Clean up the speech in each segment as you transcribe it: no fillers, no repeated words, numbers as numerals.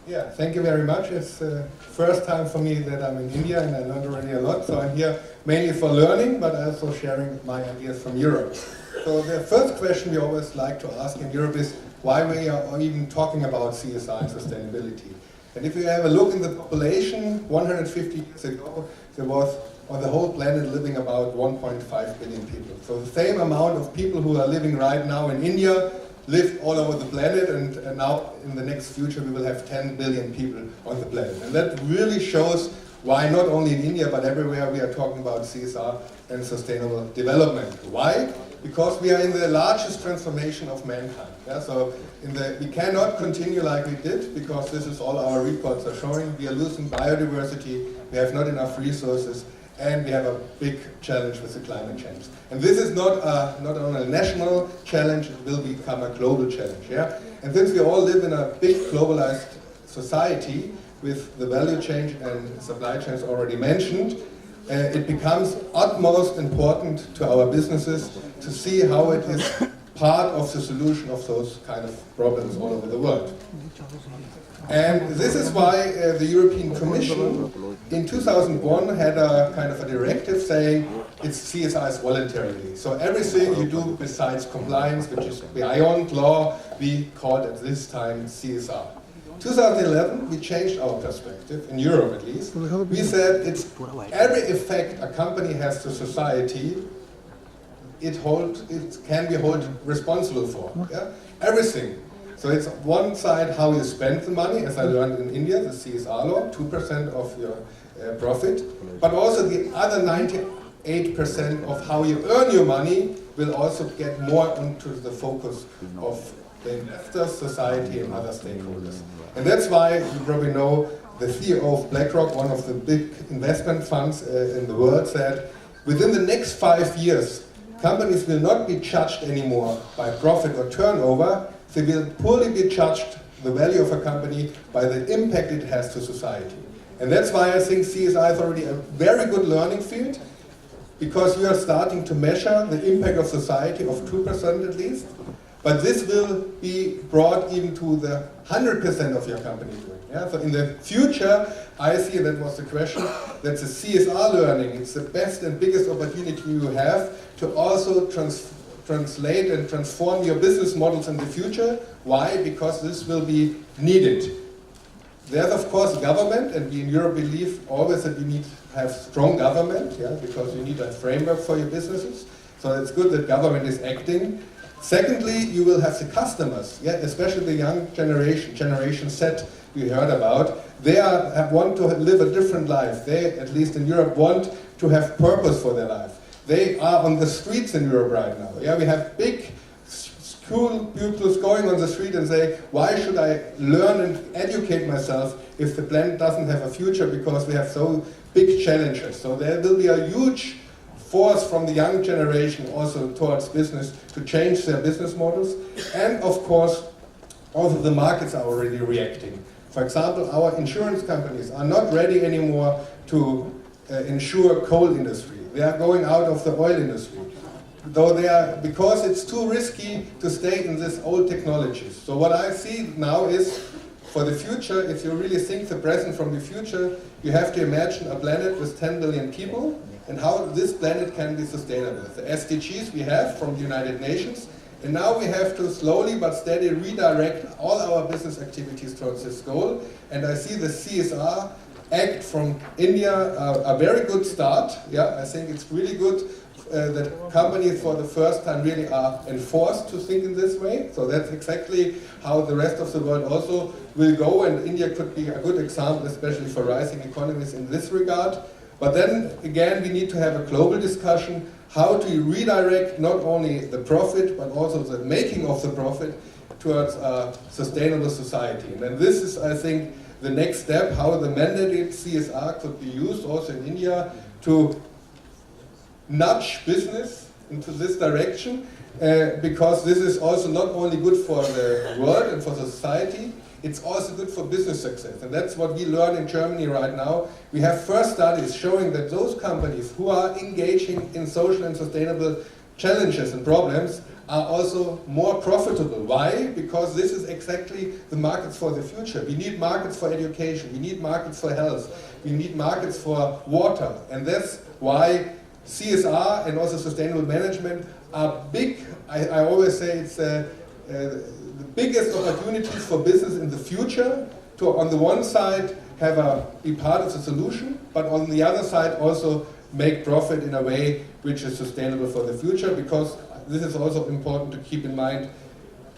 Yeah, thank you very much. It's the first time for me that I'm in India, and I learned already a lot. So I'm here mainly for learning, but also sharing my ideas from Europe. So the first question we always like to ask in Europe is why we are even talking about CSR and sustainability. And if you have a look in the population, 150 years ago, there was on the whole planet living about 1.5 billion people. So the same amount of people who are living right now in India lived all over the planet, and now in the next future we will have 10 billion people on the planet. And that really shows why not only in India but everywhere we are talking about CSR and sustainable development. Why? Because we are in the largest transformation of mankind. Yeah? So we cannot continue like we did, because this is all our reports are showing. We are losing biodiversity, we have not enough resources, and we have a big challenge with the climate change. And this is not only a national challenge, it will become a global challenge. Yeah? And since we all live in a big globalized society with the value chain and supply chains already mentioned, it becomes utmost important to our businesses to see how it is part of the solution of those kind of problems all over the world. And this is why the European Commission in 2001 had a kind of a directive saying it's CSR is voluntarily. So everything you do besides compliance, which is beyond law, we called at this time CSR. 2011 we changed our perspective, in Europe at least. We said it's every effect a company has to society, it can be held responsible for. Yeah? Everything. So it's one side how you spend the money, as I learned in India, the CSR law, 2% of your profit, but also the other 98% of how you earn your money will also get more into the focus of the investors, society, and other stakeholders. And that's why you probably know the CEO of BlackRock, one of the big investment funds in the world, said within the next 5 years, companies will not be judged anymore by profit or turnover. They will poorly be judged, the value of a company, by the impact it has to society. And that's why I think CSR is already a very good learning field, because you are starting to measure the impact of society of 2% at least, but this will be brought even to the 100% of your company doing. Yeah? So in the future, I see, that was the question, that the CSR learning, it's the best and biggest opportunity you have to also translate and transform your business models in the future. Why? Because this will be needed. There's of course government, and we in Europe believe always that you need to have strong government, yeah, because you need a framework for your businesses. So it's good that government is acting. Secondly, you will have the customers, yeah, especially the young generation Z we heard about. They want to live a different life. They, at least in Europe, want to have purpose for their life. They are on the streets in Europe right now. Yeah, we have big school pupils going on the street and say, why should I learn and educate myself if the planet doesn't have a future, because we have so big challenges. So there will be a huge force from the young generation also towards business to change their business models. And of course, also the markets are already reacting. For example, our insurance companies are not ready anymore to insure coal industry. They are going out of the oil industry, though because it's too risky to stay in this old technologies. So what I see now is, for the future, if you really think the present from the future, you have to imagine a planet with 10 billion people, and how this planet can be sustainable. The SDGs we have from the United Nations, and now we have to slowly but steadily redirect all our business activities towards this goal. And I see the CSR Act from India a very good start. Yeah, I think it's really good that companies for the first time really are enforced to think in this way. So that's exactly how the rest of the world also will go, and India could be a good example, especially for rising economies in this regard. But then again, we need to have a global discussion how to redirect not only the profit but also the making of the profit towards a sustainable society. And then this is, I think, the next step, how the mandated CSR could be used also in India to nudge business into this direction, because this is also not only good for the world and for the society, it's also good for business success. And that's what we learn in Germany right now. We have first studies showing that those companies who are engaging in social and sustainable challenges and problems are also more profitable. Why? Because this is exactly the markets for the future. We need markets for education, we need markets for health, we need markets for water, and that's why CSR and also sustainable management are big. I always say it's the biggest opportunities for business in the future to, on the one side, be part of the solution, but on the other side also make profit in a way which is sustainable for the future, because this is also important to keep in mind.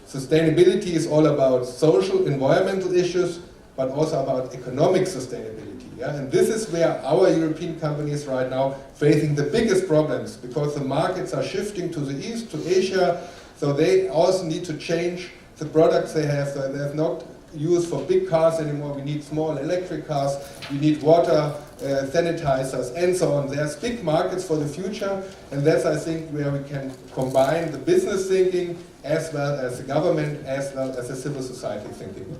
Sustainability is all about social, environmental issues, but also about economic sustainability. Yeah? And this is where our European companies right now facing the biggest problems, because the markets are shifting to the east, to Asia, so they also need to change the products they have. So they're not used for big cars anymore. We need small electric cars, we need water sanitizers, and so on. There's big markets for the future, and that's, I think, where we can combine the business thinking as well as the government, as well as the civil society thinking.